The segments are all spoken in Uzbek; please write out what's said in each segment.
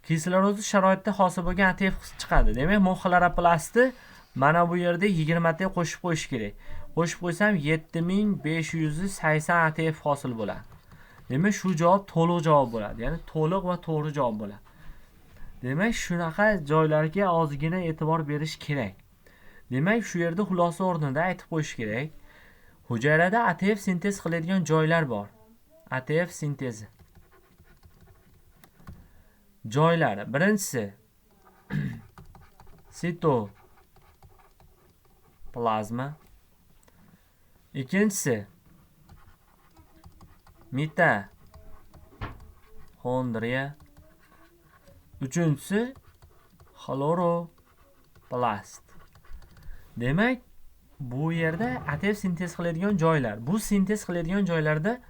Kislorodsiz sharoitda hosil bo'lgan ATF chiqadi. Demak, mol xloroplastni mana bu yerda 20 ta qo'shib qo'yish kerak. Qo'shib qo'ysam 7580 ATF hosil bo'ladi. Demak, shu javob to'liq javob bo'ladi. Ya'ni to'liq va to'g'ri javob bo'ladi. Demak, shunaqa joylarga ozgina e'tibor berish kerak. Demak, shu yerda xulosa o'rnida aytib qo'yish kerak. Hujayrada ATF sintez qiladigan joylar bor. ATF sintezi. Joylari. Birinchisi sitoplazma. Ikkinchisi mitoxondriya. Uchinchisi xloroplast. Demak, bu yerda ATF sintez qiladigan joylar. Bu sintez qiladigan joylarda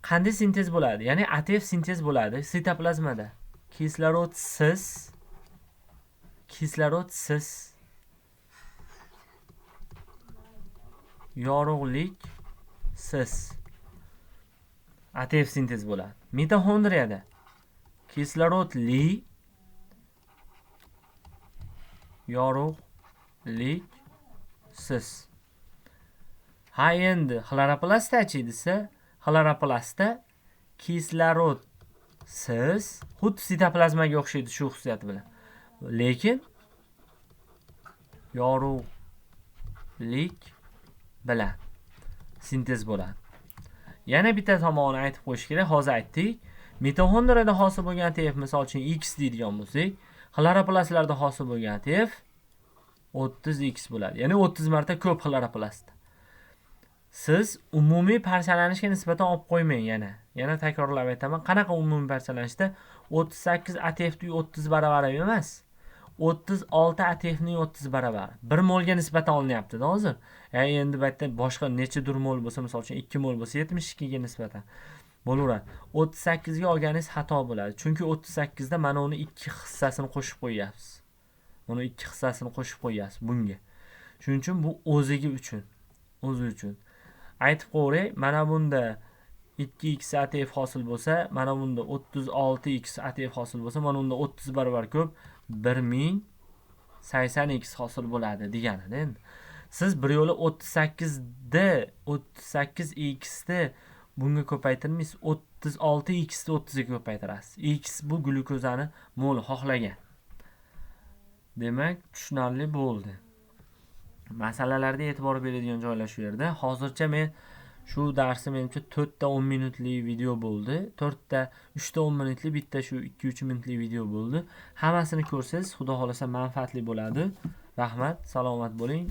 qanday sintez bo'ladi? Ya'ni ATF sintez bo'ladi sitoplazmada. Kislorodsiz yorug'liksiz ATF sintez bo'ladi. Mitoxondriyada kislorodli yorug'liksiz. Ha, endi xloroplastchi desa, xloroplastda kislorodsiz, xuddi sitoplazmaga o'xshaydi shu xususiyati bilan. Lekin yorug'lik bilan sintez bo'ladi. Yana bitta tomoni aytib qo'yish kerak. Hozir aytdik. Mitoxondriyada hosil bo'lgan ATF, misol uchun X deydigan bo'lsak, xloroplastlarda hosil bo'lgan ATF 30X bo'ladi. Ya'ni 30 marta ko'p xloroplastda. Siz umumiy parchalanishga nisbatan olib qo'ymang yana takrorlab aytaman. Qanaqa umumiy parchalanishda 38 ATFning 30 baravari emas. 36 ATFning 30 baravari. 1 molga nisbatan olinyapti-da hozir. Ya'ni endi bu yerda boshqa necha mol bo'lsa, misol uchun 2 mol bo'lsa 72 ga nisbatan bo'laveradi. 38 ga olganingiz xato bo'ladi. Chunki 38 da mana uni 2 hissasini qo'shib qo'yapsiz. Uni 2 hissasini qo'shib qo'yapsiz bunga. Shuning uchun bu o'zi uchun. Aytib qo'yay, mana bunda 2x ATF hosil bo'lsa, mana bunda 36x ATF hosil bo'lsa, mana bunda 30 barobar ko'p 1080x hosil bo'ladi degani endi. Siz bir yo'la 38 ni bunga ko'paytirmaysiz, 36x ni 30 ga ko'paytirasiz. X bu glyukozani mol xohlagan. Demak, tushunarli bo'ldi. Masalalarga e'tibor beradigan joylar shu yerda. Hozircha men shu darsim menimcha 4 ta 10 minutlik video bo'ldi. 3 ta 10 minutlik, bitta shu 2-3 minutlik video bo'ldi. Hammasini ko'rsangiz, xudo xolasa manfaatli bo'ladi. Rahmat, salomat bo'ling.